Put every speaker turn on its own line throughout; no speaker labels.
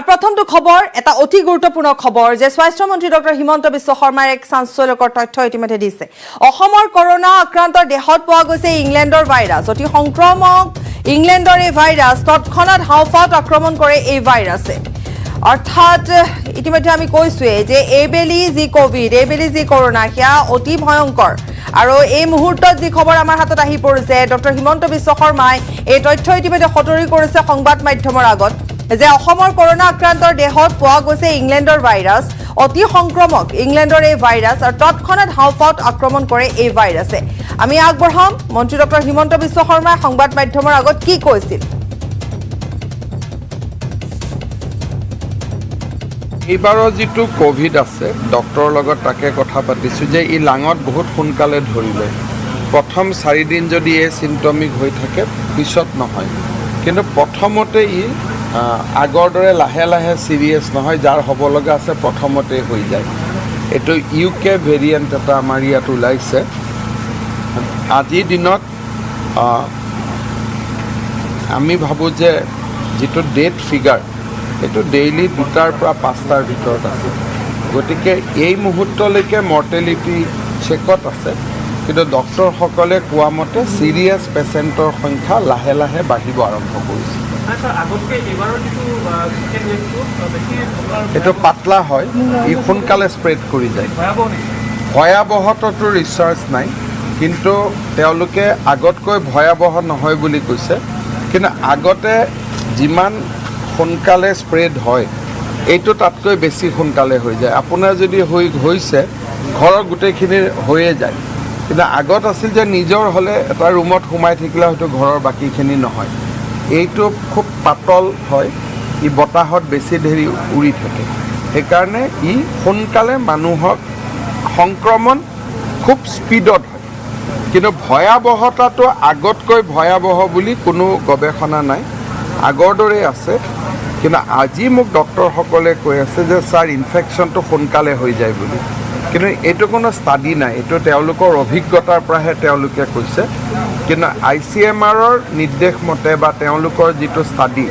প্ৰথমটো খবৰ এটা অতি গুৰুত্বপূৰ্ণ খবৰ যে স্বাস্থ্য মন্ত্ৰী ডক্টৰ HimantaBiswa Sarmaৰ এক চাঞ্চল্যকৰ তথ্য ইতিমধ্যে দিছে অসমৰ কৰোনা আক্ৰান্তৰ দেহত পোৱা গৈছে ইংলেণ্ডৰ ভাইৰাছ অতি সংক্ৰামক ইংলেণ্ডৰ এই ভাইৰাছ তৎক্ষণাত হাওফাওত আক্ৰমণ কৰে এই ভাইৰাছে অৰ্থাৎ ইতিমধ্যে আমি কৈছোৱে যে এইবেলি যি কোভিড এইবেলি যি কৰোনা হিয়া অতি ভয়ংকৰ আৰু এই মুহূৰ্তত যি খবৰ আমাৰ হাতত আহি পৰিছে ডক্টৰ HimantaBiswa Sarmaই এই তথ্য ইতিমধ্যে সতৰি কৰিছে সংবাদ মাধ্যমৰ আগত যে অসমৰ কৰোনা আক্ৰান্তৰ দেহত পোৱা গৈছে ইংলেণ্ডৰ ভাইৰাছ অতি সংক্ৰামক ইংলেণ্ডৰ এই ভাইৰাছ আৰু তৎক্ষণাত হাওফাওত আক্ৰমণ কৰে এই ভাইৰাছে আমি আগবঢ়াম মন্ত্ৰী ডক্টৰ HimantaBiswa Sarmaই সংবাদ মাধ্যমৰ আগত কি কৈছিল
এইবাৰৰ যিটো কোভিড আছে ডক্টৰৰ লগত তাকে কথা পাতিছো যে ই লাঙত বহুত সোনকালে ধৰিলে প্ৰথম 4 দিন যদি এই সিম্পটমিক হৈ থাকে পিছত নহয় কিন্তু প্ৰথমতে ই আগৰ দৰে লাহে লাহে সিৰিয়াস নহয় যাৰ হ'ব লগা আছে প্ৰথমতে হৈ যায় এটো ইউকে ভেৰিয়েন্ট এটা আমাৰ ইয়াত ওলাইছে আজি দিনত আমি ভাবো যে যেটো ডেট ফিগাৰ এটো ডেইলি 2টাৰ পৰা 5টাৰ ভিতৰত আছে গতিকে এই মুহূৰ্তলৈকে মৰ্টেলিটি চেকত আছে কিন্তু ডক্টৰ সকলে কোৱা মতে সিৰিয়াস পেশেন্টৰ সংখ্যা লাহে লাহে বাঢ়িব আৰম্ভ কৰিছে এটো পাতলা হয় ই সোনকালে স্প্ৰেড কৰি যায় ভয়াবহতটো ৰিচাৰ্চ নাই কিন্তু তেওঁলোকে আগতকৈ ভয়াবহ নহয় বুলি কৈছে কিন্তু আগতে যিমান সোনকালে স্প্ৰেড হয় এইটো তাতকৈ বেছি সোনকালে হৈ যায় আপোনাৰ যদি হৈছে ঘৰৰ গোটেইখিনি হৈয়ে যায় কিন্তু আগত আছিল যে নিজৰ হলে এটা ৰুমত সোমাই থাকিলে হয়তো ঘৰৰ বাকিখিনি নহয় এইটো খুব পাতল হয় ই বতাহত বেছি দেৰি উৰি থাকে সেইকাৰণে ই সোনকালে মানুহক সংক্ৰমণ খুব স্পিডত হয় কিন্তু ভয়াবহতাটো আগতকৈ ভয়াবহ বুলি কোনো গৱেষণা নাই আগৰ দৰে আছে কিন্তু আজি মোক ডক্টৰ সকলে কৈ আছে যে স্যাৰ ইনফেকশনটো সোনকালে হৈ যায় বুলি কিন্তু এটো কোনো ষ্টাডি নাই এটো তেওঁলোকৰ অভিজ্ঞতাৰ পৰাহে তেওঁলোকে কৈছে কিন্তু ICMRৰ নিৰ্দেশ মতে বা তেওঁলোকৰ যিটো ষ্টাডি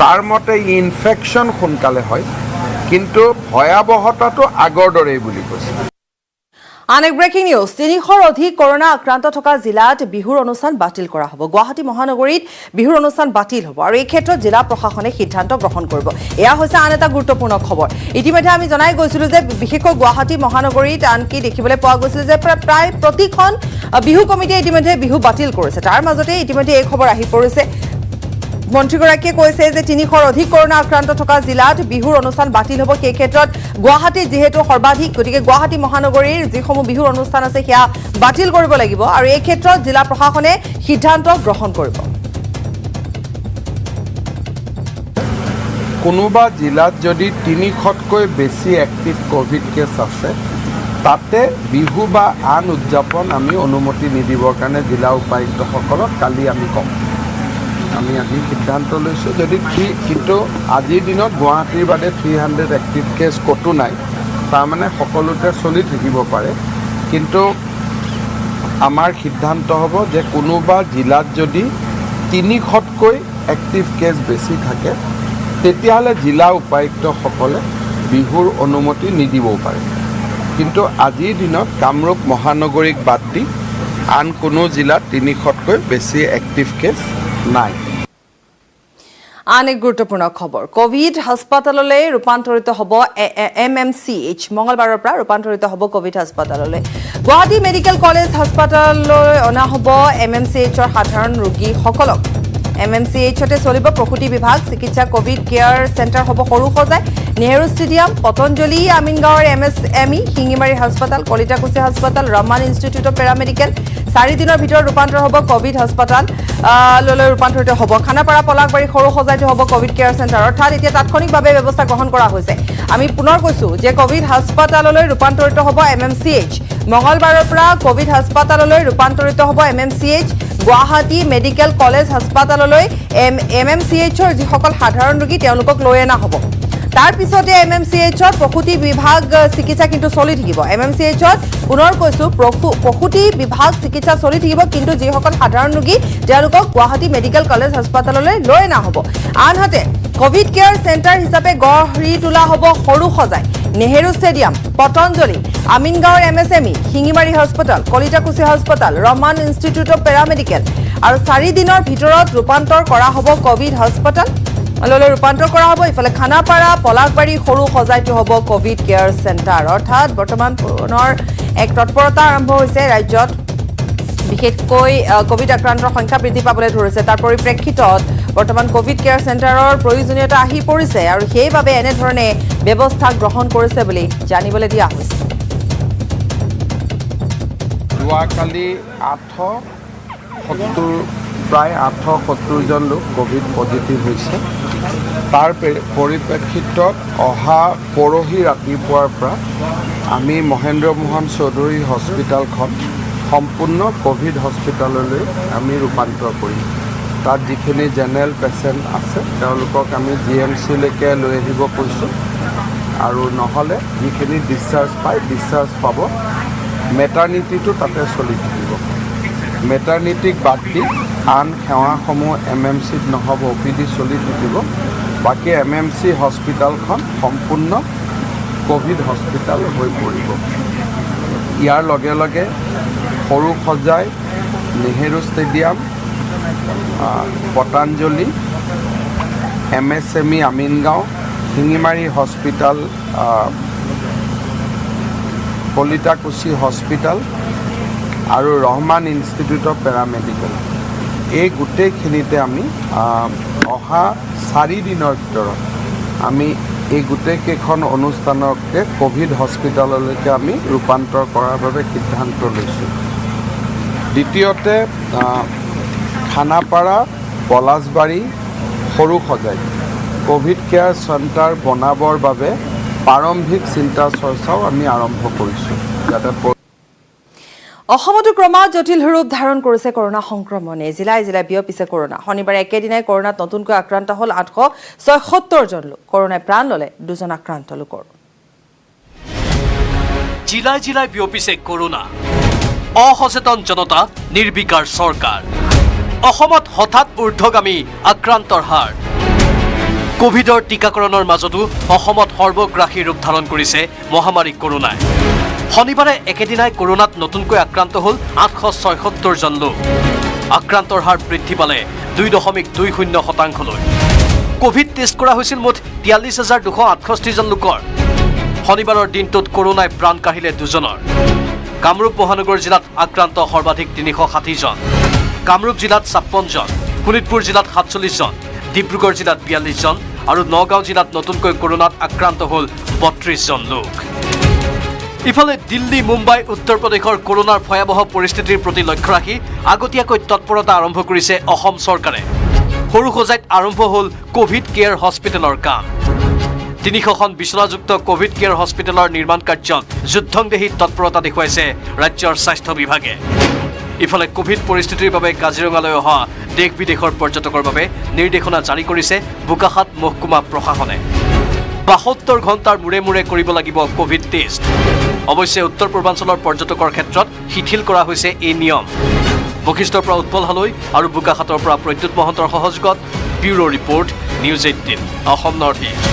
তাৰ মতে ইনফেকশন সোনকালে হয় কিন্তু ভয়াবহতাটো আগৰ দৰেই বুলি কৈছে
আনেক ব্ৰেকিং নিউজ 300ৰ অধিক কৰোনা আক্ৰান্ত থকা জিলাত বিহুৰ অনুষ্ঠান বাতিল কৰা হ'ব গুৱাহাটী মহানগৰীত বিহুৰ অনুষ্ঠান বাতিল হ'ব আৰু এই ক্ষেত্ৰত জিলা প্ৰশাসনে সিদ্ধান্ত গ্ৰহণ কৰিব এয়া হৈছে আন এটা গুৰুত্বপূৰ্ণ খবৰ ইতিমধ্যে আমি জনাই গৈছিলো যে বিশেষকৈ গুৱাহাটী মহানগৰীত আনকি দেখিবলৈ পোৱা গৈছিল যে প্ৰায় প্ৰতিখন বিহু কমিটিয়ে ইতিমধ্যে বিহু বাতিল কৰিছে তাৰ মাজতে ইতিমধ্যে এই খবৰ আহি পৰিছে মন্ত্ৰীগৰাকীয়ে কৈছে যে 300ৰ অধিক কৰোনা আক্ৰান্ত থকা জিলাত বিহুৰ অনুষ্ঠান বাতিল হ'ব সেই ক্ষেত্ৰত গুৱাহাটী যেহেতু সৰ্বাধিক গতিকে গুৱাহাটী মহানগৰীৰ যিসমূহ বিহুৰ অনুষ্ঠান আছে সেয়া বাতিল কৰিব লাগিব আৰু এই ক্ষেত্ৰত জিলা প্ৰশাসনে সিদ্ধান্ত গ্ৰহণ কৰিব
কোনোবা জিলাত যদি 300তকৈ বেছি এক্টিভ কোভিড কেছ আছে তাতে বিহু বা আন উদযাপন আমি অনুমতি নিদিবৰ কাৰণে জিলা উপায়ুক্তসকলক কালি আমি কম আমি আজি সিদ্ধান্ত লৈছো যদি কিন্তু আজিৰ দিনত গুৱাহাটীৰ বাদে 300 এক্টিভ কেছ কতো নাই তাৰ মানে সকলোতে চলি থাকিব পাৰে কিন্তু আমাৰ সিদ্ধান্ত হ'ব যে কোনোবা জিলাত যদি 300তকৈ এক্টিভ কেছ বেছি থাকে তেতিয়াহ'লে জিলা উপায়ুক্তসকলে বিহুৰ অনুমতি নিদিবও পাৰে কিন্তু আজিৰ দিনত কামৰূপ মহানগৰীক বাদ দি আন কোনো জিলাত 300তকৈ বেছি এক্টিভ কেছ নাই
আন এক গুৰুত্বপূৰ্ণ খবৰ কোভিড হাস্পাতাললৈ ৰূপান্তৰিত হ'ব MMCH মঙ্গলবাৰৰ পৰা ৰূপান্তৰিত হ'ব কোভিড হাস্পাতাললৈ গুৱাহাটী মেডিকেল কলেজ হাস্পাতাললৈ অনা হ'ব MMCHৰ সাধাৰণ ৰোগীসকলক MMCHতে চলিব প্ৰসূতি বিভাগ চিকিৎসা কোভিড কেয়াৰ চেণ্টাৰ হ'ব সৰু সজাই নেহৰু ষ্টেডিয়াম পতঞ্জলি আমিনগাঁৱৰ MSME শিঙিমাৰী হাস্পাতাল কলিতাকুছি হাস্পাতাল ৰহমান ইনষ্টিটিউট অফ পেৰামেডিকেল 4 দিনৰ ভিতৰত ৰূপান্তৰ হ'ব কোভিড হাস্পাতাল ললৈ ৰূপান্তৰিত হ'ব খানাপাৰা পলাকবাৰী সৰু সজাইটো হ'ব কোভিড কেয়াৰ চেণ্টাৰ অৰ্থাৎ এতিয়া তাৎক্ষণিকভাৱে ব্যৱস্থা গ্ৰহণ কৰা হৈছে আমি পুনৰ কৈছো যে কোভিড হাস্পাতাললৈ ৰূপান্তৰিত হ'ব MMCH মঙ্গলবাৰৰ পৰা কোভিড হাস্পাতাললৈ ৰূপান্তৰিত হ'ব MMCH গুৱাহাটী মেডিকেল কলেজ হাস্পাতাললৈ MMCHৰ যিসকল সাধাৰণ ৰোগী তেওঁলোকক লৈ অনা হ'ব তাৰ পিছতে MMCHৰ প্ৰসূতি বিভাগ চিকিৎসা কিন্তু চলি থাকিব MMCHৰ পুনৰ কৈছো প্ৰসূতি বিভাগ চিকিৎসা চলি থাকিব কিন্তু যিসকল সাধাৰণ ৰোগী তেওঁলোকক গুৱাহাটী মেডিকেল কলেজ হাস্পাতাললৈ লৈ অনা হ'ব আনহাতে কোভিড কেয়াৰ সেন্টাৰ হিচাপে গঢ়ি তোলা হ'ব সৰু সজাই নেহেৰু ষ্টেডিয়াম পতঞ্জলি আমিনগাঁৱৰ MSME Singimari hospital Kalitakuchi hospital Rahman institute of paramedical আৰু 4 দিনৰ ভিতৰত ৰূপান্তৰ কৰা হ'ব কোভিড হস্পিটাল ললৈ ৰূপান্তৰ কৰা হ'ব ইফালে খানাপাৰা পলাকবাৰী সৰু সজাইটো হ'ব কোভিড কেয়াৰ সেন্টাৰ অৰ্থাৎ বৰ্তমান পুনৰ এক তৎপৰতা আৰম্ভ হৈছে ৰাজ্যত বিশেষকৈ কোভিড আক্ৰান্তৰ সংখ্যা বৃদ্ধি পাবলৈ ধৰিছে তাৰ পৰিপ্ৰেক্ষিতত বৰ্তমান কোভিড কেয়াৰ সেন্টাৰৰ প্ৰয়োজনীয়তা আহি পৰিছে আৰু সেইবাবে এনে ধৰণে ব্যৱস্থা গ্ৰহণ কৰিছে বুলি জানিবলৈ দিয়া হৈছে
যোৱাকালি 870 প্ৰায় 870 জন লোক কোভিড পজিটিভ হৈছে তাৰ পৰিপ্ৰেক্ষিতত অহা পৰহি ৰাতিপুৱাৰ পৰা আমি মহেন্দ্ৰ মোহন চৌধুৰী হস্পিটালখন সম্পূৰ্ণ কোভিড হস্পিটাললৈ আমি ৰূপান্তৰ কৰিম তাত যিখিনি জেনেৰেল পেচেণ্ট আছে তেওঁলোকক আমি GMC-লৈকে লৈ আহিব কৈছোঁ আৰু নহ'লে যিখিনি ডিছচাৰ্জ পাব মেটাৰনিটিটো তাতে চলি থাকিব মেটাৰনিটিক বাদ দি আন সেৱাসমূহ MMC-ত নহ'ব OPD চলি থাকিব বাকী MMC হস্পিটালখন সম্পূৰ্ণ কোভিড হস্পিটাল হৈ পৰিব ইয়াৰ লগে লগে সৰু সজাই Nehru stadium Patanjali MSME Amingaon Singimari hospital Kalitakuchi hospital আৰু ৰহমান ইনষ্টিটিউট অফ পেৰামেডিকেল এই গোটেইখিনিতে আমি অহা 4 দিনৰ ভিতৰত আমি এই গোটেইকেইখন অনুষ্ঠানকে কোভিড হস্পিটাললৈকে আমি ৰূপান্তৰ কৰাৰ বাবে সিদ্ধান্ত লৈছোঁ দ্বিতীয়তে খানাপাৰা পলাশবাৰী সৰু সজাই কোভিড কেয়াৰ সেন্টাৰ বনাবৰ বাবে প্ৰাৰম্ভিক চিন্তা চৰ্চাও আমি আৰম্ভ কৰিছোঁ যাতে
অসমতো ক্ৰমাৎ জটিল ৰূপ ধাৰণ কৰিছে কৰোনা সংক্ৰমণে জিলাই জিলাই বিয়পিছে কৰোনা শনিবাৰে একেদিনাই কৰোনাত নতুনকৈ আক্ৰান্ত হ'ল 876 জন লোক কৰোনাই প্ৰাণ ল'লে 2 জন আক্ৰান্ত লোকৰ
জিলাই জিলাই বিয়পিছে কৰোনা অসচেতন জনতা নিৰ্বিকাৰ চৰকাৰ অসমত হঠাৎ ঊৰ্ধ্বগামী আক্ৰান্তৰ হাৰ কোভিডৰ টিকাকৰণৰ মাজতো অসমত সৰ্বগ্ৰাসী ৰূপ ধাৰণ কৰিছে মহামাৰী কৰোনাই শনিবাৰে একেদিনাই কৰোনাত নতুনকৈ আক্ৰান্ত হ'ল 876 জন লোক আক্ৰান্তৰ হাৰ বৃদ্ধি পালে 2.20% কোভিড টেষ্ট কৰা হৈছিল মুঠ 43268 জন লোকৰ শনিবাৰৰ দিনটোত কৰোনাই প্ৰাণ কাঢ়িলে 2 জনৰ কামৰূপ মহানগৰ জিলাত আক্ৰান্ত সৰ্বাধিক 360 জন কামৰূপ জিলাত 56 জন শোণিতপুৰ জিলাত 47 জন ডিব্ৰুগড় জিলাত 42 জন আৰু নগাঁও জিলাত নতুনকৈ কৰোনাত আক্ৰান্ত হ'ল 32 জন লোক ইফালে দিল্লী মুম্বাই উত্তৰ প্ৰদেশৰ কৰোনাৰ ভয়াৱহ পৰিস্থিতিৰ প্ৰতি লক্ষ্য ৰাখি আগতীয়াকৈ তৎপৰতা আৰম্ভ কৰিছে অসম চৰকাৰে সৰু সজাইত আৰম্ভ হ'ল কোভিড কেয়াৰ হস্পিটেলৰ কাম 300খন বিচনাযুক্ত কোভিড কেয়াৰ হস্পিটেলৰ নিৰ্মাণ কাৰ্যত যুদ্ধংদেহী তৎপৰতা দেখুৱাইছে ৰাজ্যৰ স্বাস্থ্য বিভাগে ইফালে কোভিড পৰিস্থিতিৰ বাবে কাজিৰঙালৈ অহা দেশ বিদেশৰ পৰ্যটকৰ বাবে নিৰ্দেশনা জাৰি কৰিছে বোকাখাত মহকুমা প্ৰশাসনে 72 ঘণ্টাৰ মূৰে মূৰে কৰিব লাগিব কোভিড টেষ্ট অৱশ্যে উত্তৰ পূৰ্বাঞ্চলৰ পৰ্যটকৰ ক্ষেত্ৰত শিথিল কৰা হৈছে এই নিয়ম বশিষ্ঠৰ পৰা উৎপল হালৈ আৰু বোকাখাতৰ পৰা প্ৰদ্যুৎ মহন্তৰ সহযোগত bureau report news 18 Assam north east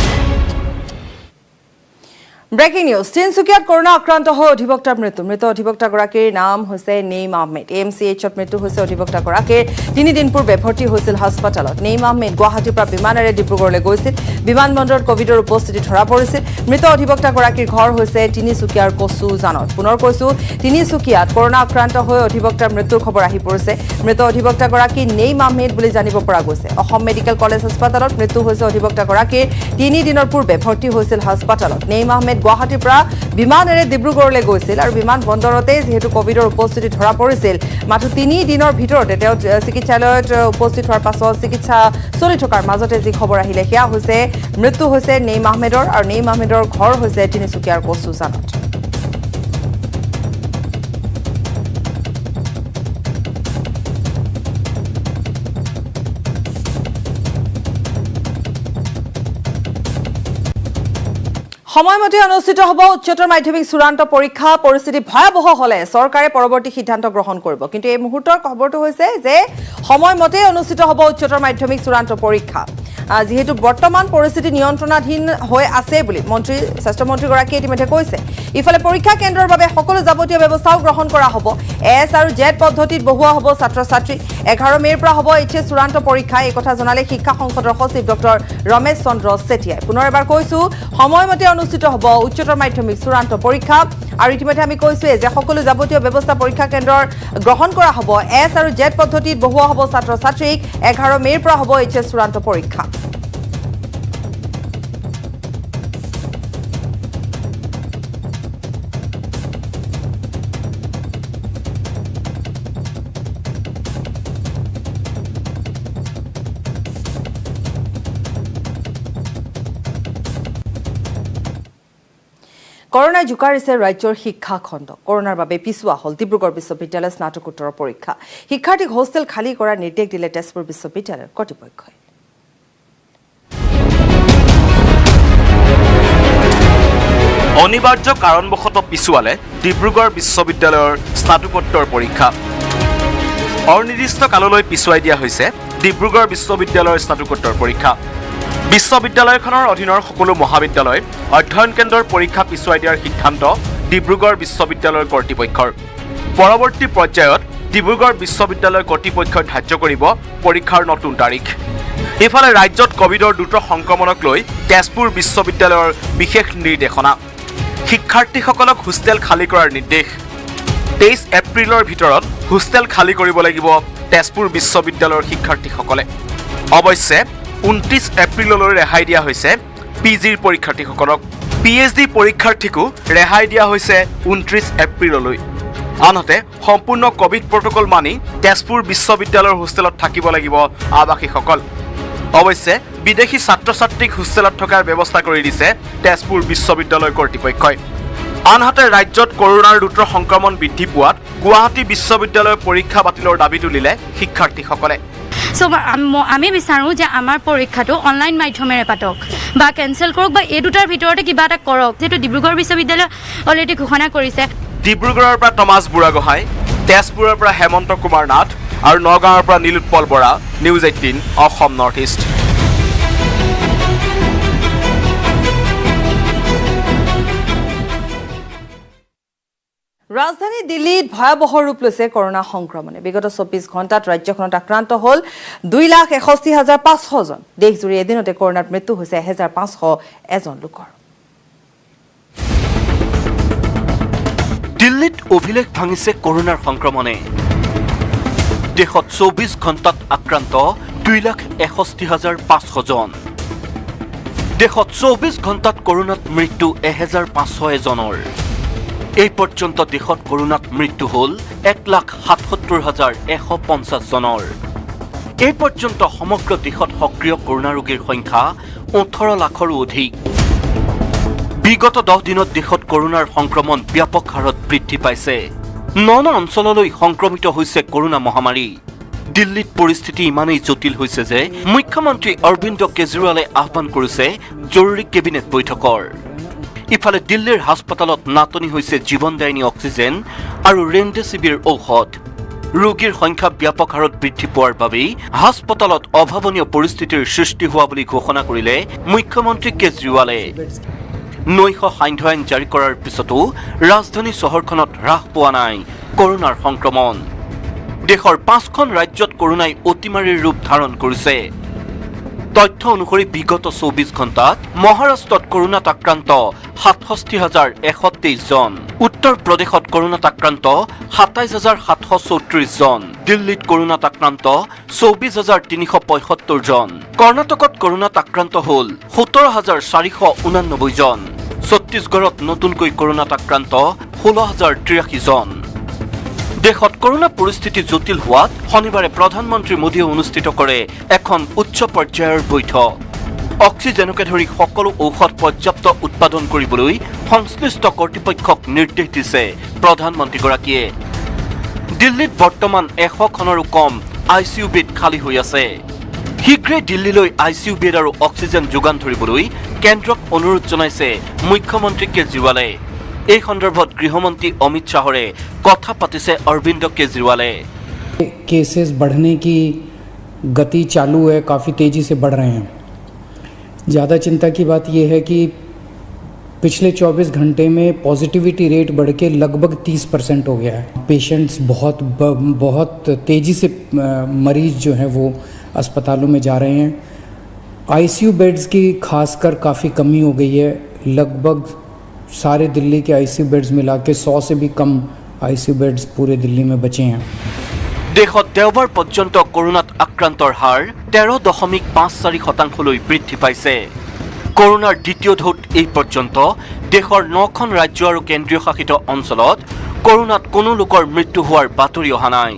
breaking news তিনচুকীয়াত কৰোনা আক্ৰান্ত হৈ অধিবক্তাৰ মৃত অধিবক্তাগৰাকীৰ নাম হৈছে নেইম আহমেদ MCHত মৃত্যু হৈছে অধিবক্তাগৰাকীৰ 3 দিন পূৰ্বে ভৰ্তি হৈছিল হাস্পতালত নেইম আহমেদ গুৱাহাটীৰ পৰা বিমানেৰে ডিব্ৰুগড়লৈ গৈছিল বিমানবন্দৰত কোভিডৰ উপস্থিতি ধৰা পৰিছিল মৃত অধিবক্তাগৰাকীৰ ঘৰ হৈছে তিনিচুকীয়াৰ কচুজানত পুনৰ কৈছো তিনিচুকীয়াত কৰোনা আক্ৰান্ত হৈ অধিবক্তাৰ মৃত্যুৰ খবৰ আহি পৰিছে মৃত অধিবক্তাগৰাকী নেইম আহমেদ বুলি জানিব পৰা গৈছে অসম মেডিকেল কলেজ হাস্পতালত মৃত্যু হৈছে অধিবক্তাগৰাকীৰ 3 দিনৰ পূৰ্বে ভৰ্তি হৈছিল হাস্পতালত নেইম আহমেদ গুৱাহাটীৰ পৰা বিমানেৰে ডিব্ৰুগড়লৈ গৈছিল আৰু বিমান বন্দৰতে যেহেতু কোভিডৰ উপস্থিতি ধৰা পৰিছিল মাত্ৰ 3 দিনৰ ভিতৰতে তেওঁ চিকিৎসালয়ত উপস্থিত হোৱাৰ পাছত চিকিৎসা চলি থকাৰ মাজতে যি খবৰ আহিলে সেয়া হৈছে মৃত্যু হৈছে নেইম আহমেদৰ আৰু নেইম আহমেদৰ ঘৰ হৈছে তিনিচুকীয়াৰ কচুজানত সময়মতে অনুষ্ঠিত হ'ব উচ্চতৰ মাধ্যমিক চূড়ান্ত পৰীক্ষা পৰিস্থিতি ভয়াবহ হলে চৰকাৰে পৰৱৰ্তী সিদ্ধান্ত গ্ৰহণ কৰিব কিন্তু এই মুহূৰ্তৰ খবৰটো হৈছে যে সময়মতে অনুষ্ঠিত হ'ব উচ্চতৰ মাধ্যমিক চূড়ান্ত পৰীক্ষা যিহেতু বৰ্তমান পৰিস্থিতি নিয়ন্ত্ৰণাধীন হৈ আছে বুলি স্বাস্থ্যমন্ত্ৰীগৰাকীয়ে ইতিমধ্যে কৈছে ইফালে পৰীক্ষা কেন্দ্ৰৰ বাবে সকলো যাৱতীয় ব্যৱস্থাও গ্ৰহণ কৰা হ'ব এছ আৰু জেড পদ্ধতিত বহুৱা হ'ব ছাত্ৰ ছাত্ৰী 11 মেৰ পৰা হ'ব এইচএছ চূড়ান্ত পৰীক্ষা এই কথা জনালে শিক্ষা সংসদৰ সচিব ডক্টৰ ৰমেশ চন্দ্ৰ চেতিয়াই পুনৰ এবাৰ কৈছো সময়মতে অনুষ্ঠিত হ'ব উচ্চতৰ মাধ্যমিক চূড়ান্ত পৰীক্ষা আৰু ইতিমধ্যে আমি কৈছো যে সকলো যাৱতীয় ব্যৱস্থা পৰীক্ষা কেন্দ্ৰৰ গ্ৰহণ কৰা হ'ব এছ আৰু জেড পদ্ধতিত বহুৱা হ'ব ছাত্ৰ ছাত্ৰীক 11 মেৰ পৰা হ'ব এইচএছ চূড়ান্ত পৰীক্ষা কৰোনাই জুকাৰিছে ৰাজ্যৰ শিক্ষা খণ্ড কৰোনাৰ বাবে পিছুৱা হ'ল ডিব্ৰুগড় বিশ্ববিদ্যালয়ৰ স্নাতকোত্তৰ পৰীক্ষা শিক্ষাৰ্থীক হোষ্টেল খালী কৰাৰ নিৰ্দেশ দিলে তেজপুৰ বিশ্ববিদ্যালয়ৰ কৰ্তৃপক্ষই
অনিবাৰ্য কাৰণবশতঃ পিছুৱালে ডিব্ৰুগড় বিশ্ববিদ্যালয়ৰ স্নাতকোত্তৰ পৰীক্ষা অনিৰ্দিষ্ট কাললৈ পিছুৱাই দিয়া হৈছে ডিব্ৰুগড় বিশ্ববিদ্যালয়ৰ স্নাতকোত্তৰ পৰীক্ষা বিশ্ববিদ্যালয়খনৰ অধীনৰ সকলো মহাবিদ্যালয় অধ্যয়ন কেন্দ্ৰৰ পৰীক্ষা পিছুৱাই দিয়াৰ সিদ্ধান্ত ডিব্ৰুগড় বিশ্ববিদ্যালয়ৰ কৰ্তৃপক্ষৰ পৰৱৰ্তী পৰ্যায়ত ডিব্ৰুগড় বিশ্ববিদ্যালয় কৰ্তৃপক্ষই ধাৰ্য কৰিব পৰীক্ষাৰ নতুন তাৰিখ ইফালে ৰাজ্যত কোভিডৰ দ্ৰুত সংক্ৰমণক লৈ তেজপুৰ বিশ্ববিদ্যালয়ৰ বিশেষ নিৰ্দেশনা শিক্ষাৰ্থীসকলক হোষ্টেল খালী কৰাৰ নিৰ্দেশ 23 এপ্ৰিলৰ ভিতৰত হোষ্টেল খালী কৰিব লাগিব তেজপুৰ বিশ্ববিদ্যালয়ৰ শিক্ষাৰ্থীসকলে অৱশ্যে 29 এপ্ৰিললৈ ৰেহাই দিয়া হৈছে পিজিৰ পৰীক্ষাৰ্থীসকলক পিএইচডি পৰীক্ষাৰ্থীকো ৰেহাই দিয়া হৈছে 29 এপ্ৰিললৈ আনহাতে সম্পূৰ্ণ কোভিড প্ৰটকল মানি তেজপুৰ বিশ্ববিদ্যালয়ৰ হোষ্টেলত থাকিব লাগিব আৱাসীসকল অৱশ্যে বিদেশী ছাত্ৰ ছাত্ৰীক হোষ্টেলত থকাৰ ব্যৱস্থা কৰি দিছে তেজপুৰ বিশ্ববিদ্যালয় কৰ্তৃপক্ষই আনহাতে ৰাজ্যত কৰোনাৰ দ্ৰুত সংক্ৰমণ বৃদ্ধি পোৱাত গুৱাহাটী বিশ্ববিদ্যালয়ৰ পৰীক্ষা বাতিলৰ দাবী তুলিলে শিক্ষাৰ্থীসকলে
সো আমি বিচাৰোঁ যে আমাৰ পৰীক্ষাটো অনলাইন মাধ্যমেৰে পাতক বা কেনচেল কৰক বা এই দুটাৰ ভিতৰতে কিবা এটা কৰক যেটো ডিব্ৰুগড় বিশ্ববিদ্যালয় অলৰেডি ঘোষণা কৰিছে
ডিব্ৰুগড়ৰ পৰা টমাছ বুঢ়াগোহাঁই তেজপুৰৰ পৰা হেমন্ত কুমাৰ নাথ আৰু নগাঁৱৰ পৰা Nilotpal Bora news 18 Assam north east
ৰাজধানী দিল্লীত ভয়াবহ ৰূপ লৈছে কৰোনা সংক্ৰমণে বিগত 24 ঘণ্টাত ৰাজ্যখনত আক্ৰান্ত হ'ল 2,61,500 জন দেশজুৰি এদিনতে কৰোনাত মৃত্যু হৈছে 1,501 লোকৰ
দিল্লীত অভিলেখ ভাঙিছে কৰোনাৰ সংক্ৰমণে দেশত 24 ঘণ্টাত আক্ৰান্ত 2,61,500 জন দেশত 24 ঘণ্টাত কৰোনাত মৃত্যু 1,501 জনৰ এই পৰ্যন্ত দেশত কৰোনাত মৃত্যু হ'ল 1,77,150 জনৰ এই পৰ্যন্ত সমগ্ৰ দেশত সক্ৰিয় কৰোনা ৰোগীৰ সংখ্যা 18 লাখৰো অধিক বিগত 10 দিনত দেশত কৰোনাৰ সংক্ৰমণ ব্যাপক হাৰত বৃদ্ধি পাইছে নানা অঞ্চললৈ সংক্ৰমিত হৈছে কৰোনা মহামাৰী দিল্লীত পৰিস্থিতি ইমানেই জটিল হৈছে যে মুখ্যমন্ত্ৰী অৰবিন্দ কেজৰিৱালে আহ্বান কৰিছে জৰুৰী কেবিনেট বৈঠকৰ ইফালে দিল্লীৰ হাস্পতালত নাটনি হৈছে জীৱনদায়িনী অক্সিজেন আৰু ৰেমডেছিভিৰ ঔষধ ৰোগীৰ সংখ্যা ব্যাপক হাৰত বৃদ্ধি পোৱাৰ বাবে হাস্পতালত অভাৱনীয় পৰিস্থিতিৰ সৃষ্টি হোৱা বুলি ঘোষণা কৰিলে মুখ্যমন্ত্ৰী কেজৰিৱালে নৈশ সান্ধ্য আইন জাৰি কৰাৰ পিছতো ৰাজধানী চহৰখনত হ্ৰাস পোৱা নাই কৰোনাৰ সংক্ৰমণ দেশৰ 5খন ৰাজ্যত কৰোনাই অতিমাৰীৰ ৰূপ ধাৰণ কৰিছে তথ্য অনুসৰি বিগত 24 ঘণ্টাত মহাৰাষ্ট্ৰত কৰোনাত আক্ৰান্ত 67,123 জন উত্তৰ প্ৰদেশত কৰোনাত আক্ৰান্ত 27,734 জন দিল্লীত কৰোনাত আক্ৰান্ত 24,375 জন কৰ্ণাটকত কৰোনাত আক্ৰান্ত হ'ল 17,489 জন ছত্তীশগড়ত নতুনকৈ কৰোনাত আক্ৰান্ত 16,083 জন দেশত কৰোনা পৰিস্থিতি জটিল হোৱাত শনিবাৰে প্ৰধানমন্ত্ৰী মোদীয়ে অনুষ্ঠিত কৰে এখন উচ্চ পৰ্যায়ৰ বৈঠক অক্সিজেনকে ধৰি সকলো ঔষধ পৰ্যাপ্ত উৎপাদন কৰিবলৈ সংশ্লিষ্ট কৰ্তৃপক্ষক নিৰ্দেশ দিছে প্ৰধানমন্ত্ৰীগৰাকীয়ে দিল্লীত বৰ্তমান 100খনৰো কম আইচিইউ বেড খালী হৈ আছে শীঘ্ৰে দিল্লীলৈ আইচিইউ বেড আৰু অক্সিজেন যোগান ধৰিবলৈ কেন্দ্ৰক অনুৰোধ জনাইছে মুখ্যমন্ত্ৰী কেজৰিৱালে এই সন্দৰ্ভত গৃহমন্ত্ৰী অমিত শাহৰে কথা পাতিছে অৰবিন্দ কেজৰিৱালে
केसेस बढ़ने की गति चालू है काफ़ी तेज़ी से बढ़ रहे हैं ज़्यादा चिंता की बात यह है कि पिछले 24 घंटे में पॉजिटिविटी रेट बढ़ के लगभग 30% हो गया है। पेशेंट्स बहुत तेज़ी से मरीज जो हैं वो अस्पतालों में जा रहे हैं। आईसीयू बेड्स की खासकर काफ़ी कमी हो गई है। लगभग सारे दिल्ली के आईसीयू बेड्स मिला के 100 से भी कम आईसीयू बेड्स पूरे दिल्ली में बचे हैं।
দেশত দেওবাৰ পৰ্যন্ত কৰোনাত আক্ৰান্তৰ হাৰ 13.54% বৃদ্ধি পাইছে। কৰোনাৰ দ্বিতীয় ঢৌত এই পৰ্যন্ত দেশৰ 9খন ৰাজ্য আৰু কেন্দ্ৰীয় শাসিত অঞ্চলত কৰোনাত কোনো লোকৰ মৃত্যু হোৱাৰ বাতৰি অহা নাই।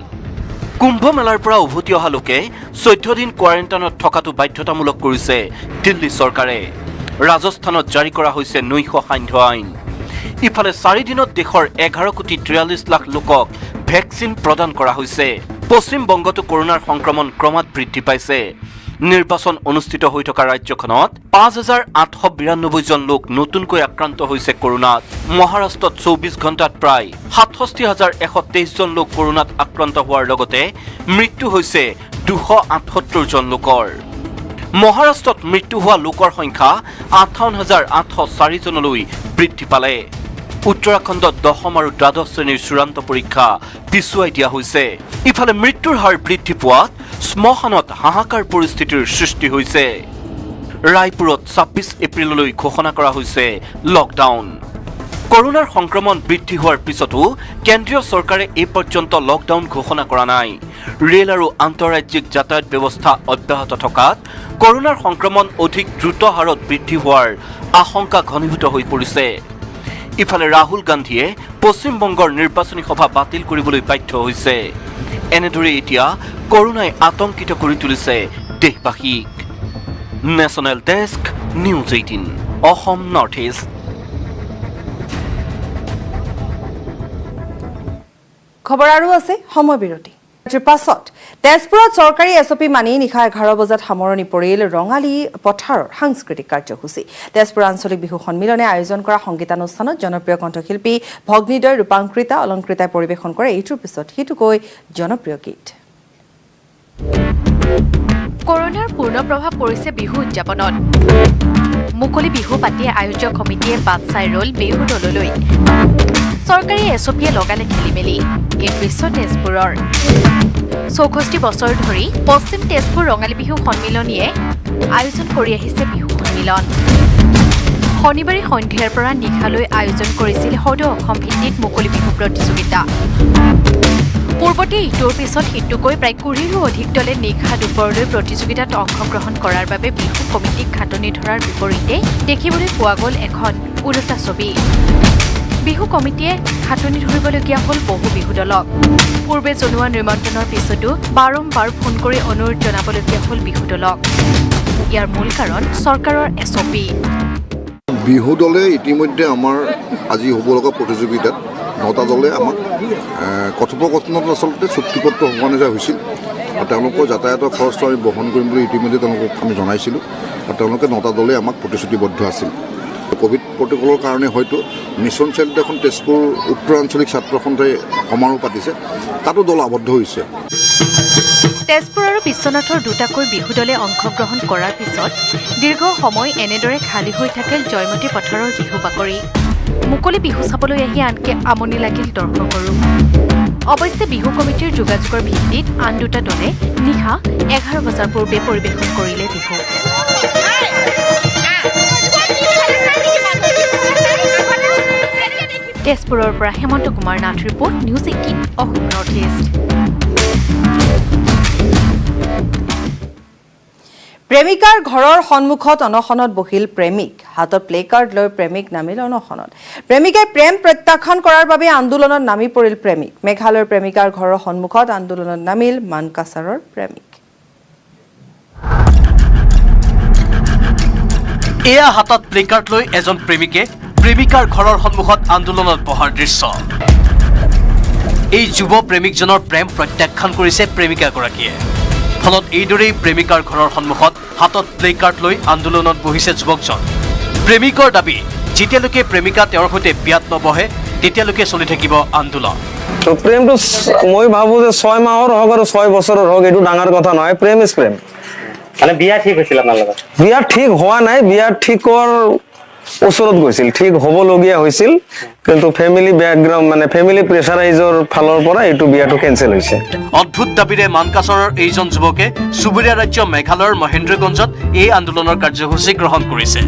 কুম্ভ মেলাৰ পৰা উভতি অহা লোকে 14 দিন কোৱাৰেণ্টাইনত থকাটো বাধ্যতামূলক কৰিছে দিল্লী চৰকাৰে। ৰাজস্থানত জাৰি কৰা হৈছে নৈশ সান্ধ্য আইন। ইফালে 4 দিনত দেশৰ 11.43 লাখ লোকক ভেকচিন প্ৰদান কৰা হৈছে। পশ্চিম বংগতো কৰোনাৰ সংক্ৰমণ ক্ৰমাৎ বৃদ্ধি পাইছে। নিৰ্বাচন অনুষ্ঠিত হৈ থকা ৰাজ্যখনত 5,892 জন লোক নতুনকৈ আক্ৰান্ত হৈছে কৰোনাত। মহাৰাষ্ট্ৰত 24 ঘণ্টাত প্ৰায় 67,123 জন লোক কৰোনাত আক্ৰান্ত হোৱাৰ লগতে মৃত্যু হৈছে 278 জন লোকৰ। মহাৰাষ্ট্ৰত মৃত্যু হোৱা লোকৰ সংখ্যা 58,804 জনলৈ বৃদ্ধি পালে। উত্তৰাখণ্ডত 10ম আৰু 12ম শ্ৰেণীৰ চূড়ান্ত পৰীক্ষা পিছুৱাই দিয়া হৈছে। ইফালে মৃত্যুৰ হাৰ বৃদ্ধি পোৱাত শ্মশানত হাহাকাৰ পৰিস্থিতিৰ সৃষ্টি হৈছে। ৰায়পুৰত 26 এপ্ৰিললৈ ঘোষণা কৰা হৈছে লকডাউন। কৰোনাৰ সংক্ৰমণ বৃদ্ধি হোৱাৰ পিছতো কেন্দ্ৰীয় চৰকাৰে এই পৰ্যন্ত লকডাউন ঘোষণা কৰা নাই। ৰেল আৰু আন্তঃৰাজ্যিক যাতায়াত ব্যৱস্থা অব্যাহত থকাত কৰোনাৰ সংক্ৰমণ অধিক দ্ৰুত হাৰত বৃদ্ধি হোৱাৰ আশংকা ঘনীভূত হৈ পৰিছে। ইফালে ৰাহুল গান্ধীয়ে পশ্চিমবংগৰ নিৰ্বাচনী সভা বাতিল কৰিবলৈ বাধ্য হৈছে। এনেদৰে এতিয়া কৰোনাই আতংকিত কৰি তুলিছে দেশবাসীক। National desk news 18 Assam north east.
খবৰ আৰু আছে সময় বিৰতি পাছত তেজপুৰত চৰকাৰী এছঅপি মানি নিশা 11 বজাত সামৰণি পৰিল ৰঙালী পথাৰৰ সাংস্কৃতিক কাৰ্যসূচী। তেজপুৰ আঞ্চলিক বিহু সন্মিলনে আয়োজন কৰা সংগীতানুষ্ঠানত জনপ্ৰিয় কণ্ঠশিল্পী ভগ্নীদ্বয় ৰূপাংকৃতা অলংকৃতাই পৰিৱেশন কৰে এইটোৰ পিছত সিটোকৈ জনপ্ৰিয় গীত।
কৰোনাৰ পূৰ্ণ প্ৰভাৱ পৰিছে বিহু উদযাপনত। মুকলি বিহু পাতি আয়োজক সমিতিয়ে বাট চাই ৰল বিহু দললৈ। চৰকাৰী এছঅপিয়ে লগালে খেলিমেলি। এই দৃশ্য তেজপুৰৰ 64 বছৰ ধৰি পশ্চিম তেজপুৰ ৰঙালী বিহু সন্মিলনীয়ে আয়োজন কৰি আহিছে বিহু সন্মিলন। শনিবাৰে সন্ধিয়াৰ পৰা নিশালৈ আয়োজন কৰিছিল সদৌ অসম ভিত্তিক মুকলি বিহু প্ৰতিযোগিতা। পূৰ্বতে ইটোৰ পিছত সিটোকৈ প্ৰায় 20ৰো অধিক দলে নিশা দুপৰলৈ প্ৰতিযোগিতাত অংশগ্ৰহণ কৰাৰ বাবে বিহু কমিটিক খাটনি ধৰাৰ বিপৰীতে দেখিবলৈ পোৱা গ'ল এখন ওলোটা ছবি। বিহু কমিটিয়ে খাটনি ধৰিবলগীয়া হ'ল বহু বিহু দলক। পূৰ্বে জনোৱা নিমন্ত্ৰণৰ পিছতো বাৰম্বাৰ ফোন কৰি অনুৰোধ জনাবলগীয়া হ'ল বিহু দলক। ইয়াৰ মূল কাৰণ চৰকাৰৰ এছঅপি।
বিহু দলে ইতিমধ্যে আমাৰ আজি হ'ব লগা প্ৰতিযোগিতাত 9টা দলে আমাক কথোপকথনত আচলতে চুক্তিপত্ৰ হোৱা নিচিনা হৈছিল আৰু তেওঁলোকৰ যাতায়াতৰ খৰচটো আমি বহন কৰিম বুলি ইতিমধ্যে তেওঁলোকক আমি জনাইছিলোঁ আৰু তেওঁলোকে 9টা দলে আমাক প্ৰতিশ্ৰুতিবদ্ধ আছিল। কোভিড প্ৰট'কলৰ কাৰণে হয়তো মিছন চাইল্ড এখন তেজপুৰ উত্তৰ আঞ্চলিক ছাত্ৰ সন্থাই সমাৰোহ পাতিছে, তাতো দল আবদ্ধ হৈছে।
তেজপুৰ আৰু বিশ্বনাথৰ দুটাকৈ বিহু দলে অংশগ্ৰহণ কৰাৰ পিছত দীৰ্ঘ সময় এনেদৰে খালী হৈ থাকিল জয়মতী পথাৰৰ বিহু বাকৰি। মুকলি বিহু চাবলৈ আহি আনকি আমনি লাগিল দৰ্শকৰো। অৱশ্যে বিহু কমিটিৰ যোগাযোগৰ ভিত্তিত আন দুটা দলে নিশা 11 বজাৰ পূৰ্বে পৰিৱেশন কৰিলে বিহু। তেজপুৰৰ পৰা Hemanta Kumar Nath report news 18 Assam north east.
প্ৰেমিকাৰ ঘৰৰ সন্মুখত অনশনত বহিল প্ৰেমিক। হাতত প্লে কাৰ্ড লৈ প্ৰেমিক নামিল অনশনত। প্ৰেমিকাই প্ৰেম প্ৰত্যাখ্যান কৰাৰ বাবে আন্দোলনত নামি পৰিল প্ৰেমিক। মেঘালয়ৰ প্ৰেমিকাৰ ঘৰৰ সন্মুখত আন্দোলনত নামিল মানকাছাৰৰ প্ৰেমিক।
এয়া হাতত প্লে কাৰ্ড লৈ এজন প্ৰেমিকে প্ৰেমিকাৰ ঘৰৰ সন্মুখত আন্দোলনত বহাৰ দৃশ্য। এই যুৱ প্ৰেমিকজনৰ প্ৰেম প্ৰত্যাখ্যান কৰিছে প্ৰেমিকাগৰাকীয়ে। ফলত এইদৰেই প্ৰেমিকাৰ ঘৰৰ সন্মুখত হাতত প্লে কাৰ্ড লৈ আন্দোলনত বহিছে যুৱকজন। প্ৰেমিকৰ দাবী, যেতিয়ালৈকে প্ৰেমিকা তেওঁৰ সৈতে বিয়াত নবহে তেতিয়ালৈকে চলি থাকিব আন্দোলন।
প্ৰেমটো মই ভাবোঁ যে 6 মাহৰ হওক আৰু 6 বছৰৰ হওক এইটো ডাঙৰ কথা নহয়। প্ৰেম ইজ প্ৰেম। মানে বিয়া ঠিক হৈছিল আপোনাৰ লগত?
বিয়া ঠিক হোৱা নাই, বিয়া ঠিকৰ ওচৰত গৈছিল, ঠিক হ'বলগীয়া হৈছিল, কিন্তু ফেমিলি বেকগ্ৰাউণ্ড মানে ফেমিলি প্ৰেছাৰাইজৰ ফালৰ পৰা এইটো বিয়াটো কেঞ্চেল হৈছে।
অদ্ভুত দাবীৰে মানকাছৰৰ এইজন যুৱকে চুবুৰীয়া ৰাজ্য মেঘালয়ৰ মহেন্দ্ৰগঞ্জত এই আন্দোলনৰ কাৰ্যসূচী গ্ৰহণ কৰিছে।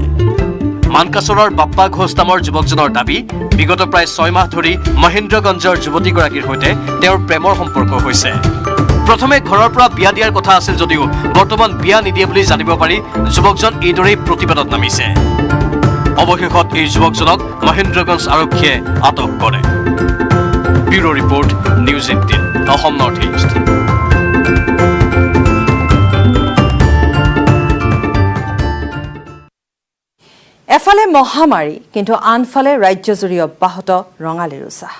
মানকাছৰৰ বাপ্পা ঘোষ নামৰ যুৱকজনৰ দাবী, বিগত প্ৰায় 6 মাহ ধৰি মহেন্দ্ৰগঞ্জৰ যুৱতীগৰাকীৰ সৈতে তেওঁৰ প্ৰেমৰ সম্পৰ্ক হৈছে। প্ৰথমে ঘৰৰ পৰা বিয়া দিয়াৰ কথা আছিল যদিও বৰ্তমান বিয়া নিদিয়ে বুলি জানিব পাৰি যুৱকজন এইদৰেই প্ৰতিবাদত নামিছে। অৱশেষত এই যুৱকজনক মহেন্দ্ৰগঞ্জ আৰক্ষীয়ে আটক কৰে। Bureau report, news 18, Assam north east.
এফালে মহামাৰী, কিন্তু আনফালে ৰাজ্যজুৰি অব্যাহত ৰঙালীৰ উৎসাহ।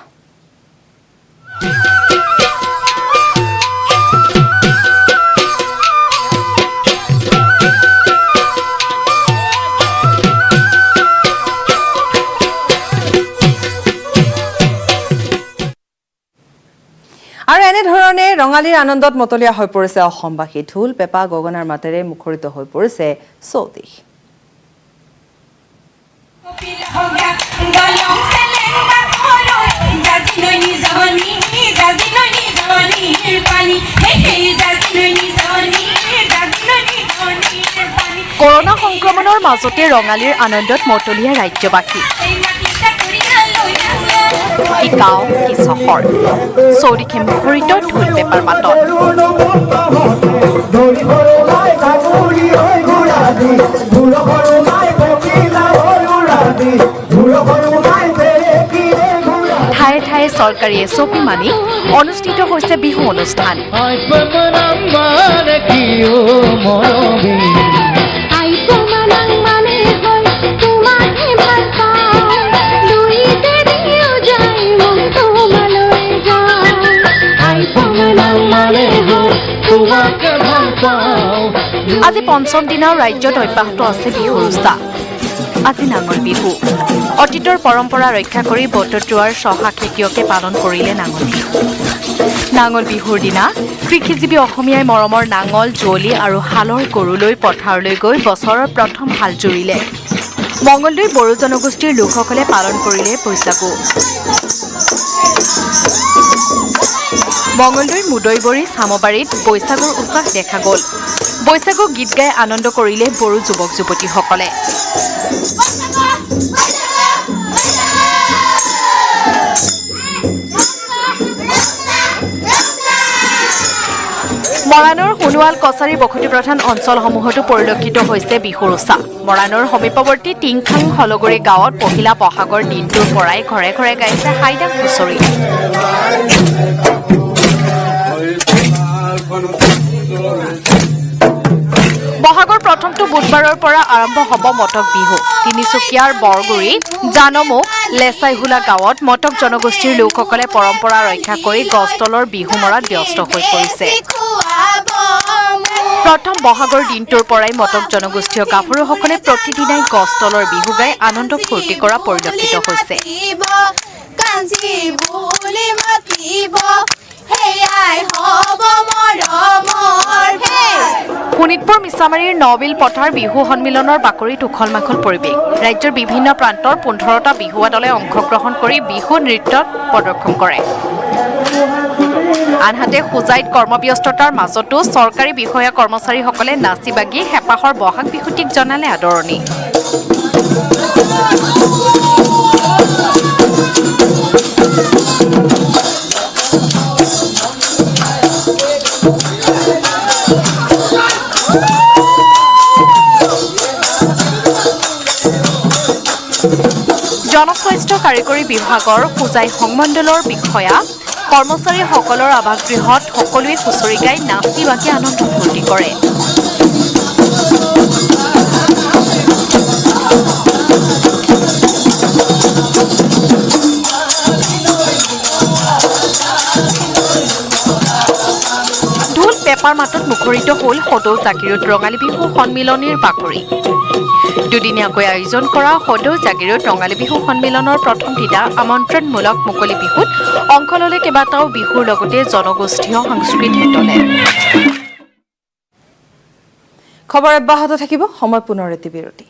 আৰু এনেধৰণে ৰঙালীৰ আনন্দত মতলীয়া হৈ পৰিছে অসমবাসী। ঢোল পেঁপা গগনাৰ মাতেৰে মুখৰিত হৈ পৰিছে চৌদিশ।
কৰোনা সংক্ৰমণৰ মাজতে ৰঙালীৰ আনন্দত মতলীয়া ৰাজ্যবাসী। কি গাঁও, কি চহৰ, চৌদিশে মুখৰিত ঢোল পেঁপাৰ মাতত। ঠায়ে ঠায়ে চৰকাৰী SOP মানি অনুষ্ঠিত হৈছে বিহু অনুষ্ঠান। আজি পঞ্চম দিনাও ৰাজ্যত অব্যাহত আছে বিহুৰ উৎসাহ। আজি নাঙল বিহু। অতীতৰ পৰম্পৰা ৰক্ষা কৰি বটদ্ৰৱাৰ চহা খেতিয়কে পালন কৰিলে নাঙল বিহু। নাঙল বিহুৰ দিনা কৃষিজীৱী অসমীয়াই মৰমৰ নাঙল, যুঁৱলি আৰু হালৰ গৰুলৈ পথাৰলৈ গৈ বছৰৰ প্ৰথম হাল জুৰিলে। মংগলদৈ বড়ো জনগোষ্ঠীৰ লোকসকলে পালন কৰিলে বৈশাগু। মংগলদৈৰ মুদৈবৰী চামবাৰীত বৈশাগুৰ উৎসাহ দেখা গ'ল। বৈশাগু গীত গাই আনন্দ কৰিলে বড়ো যুৱক যুৱতীসকলে। মৰাণৰ সোণোৱাল কছাৰী বসতি প্ৰধান অঞ্চলসমূহতো পৰিলক্ষিত হৈছে বিহুৰ উৎসাহ। মৰাণৰ সমীপৱৰ্তী টিংখাং হলগুৰি গাঁৱত পহিলা বহাগৰ দিনটোৰ পৰাই ঘৰে ঘৰে গাইছে হাইডাং হুঁচৰি। বহাগৰ প্ৰথমটো বুধবাৰৰ পৰা আৰম্ভ হ'ব মটক বিহু। তিনিচুকীয়াৰ বৰগুৰি, জানমুখ, লেচাইহুলা গাঁৱত মটক জনগোষ্ঠীৰ লোকসকলে পৰম্পৰা ৰক্ষা কৰি গছতলৰ বিহু মৰাত ব্যস্ত হৈ পৰিছে। প্ৰথম বহাগৰ দিনটোৰ পৰাই মটক জনগোষ্ঠীয় গাভৰুসকলে প্ৰতিদিনাই গছতলৰ বিহু গাই আনন্দ ফূৰ্তি কৰা পৰিলক্ষিত হৈছে। শোণিতপুৰ মিছামাৰীৰ নবিল পথাৰ বিহু সন্মিলনৰ বাকৰিত উখল মাখল পৰিৱেশ। ৰাজ্যৰ বিভিন্ন প্ৰান্তৰ 15টা বিহুৱা দলে অংশগ্ৰহণ কৰি বিহু নৃত্যত প্ৰদৰ্শন কৰে। আনহাতে হোজাইত কৰ্মব্যস্ততাৰ মাজতো চৰকাৰী বিষয়া কৰ্মচাৰীসকলে নাচি বাগি হেঁপাহৰ বহাগ বিহুটিক জনালে আদৰণি। জনস্বাস্থ্য কাৰিকৰী বিভাগৰ হোজাই সংমণ্ডলৰ বিষয়া কৰ্মচাৰীসকলৰ আৱাসগৃহত সকলোৱে হুঁচৰি গাই নাচি বাগি আনন্দ ফূৰ্তি কৰে। ঢোল পেঁপাৰ মাতত মুখৰিত হ'ল সদৌ জাগিৰোড ৰঙালী বিহু সন্মিলনীৰ বাকৰি। দুদিনীয়াকৈ আয়োজন কৰা সদৌ জাগিৰোড ৰঙালী বিহু সন্মিলনৰ প্ৰথম দিনা আমন্ত্ৰণমূলক মুকলি বিহুত অংশ ল'লে কেইবাটাও বিহুৰ লগতে জনগোষ্ঠীয় সাংস্কৃতিক দলে।
খবৰ অব্যাহত থাকিব সময় পুনৰ এটি বিৰতি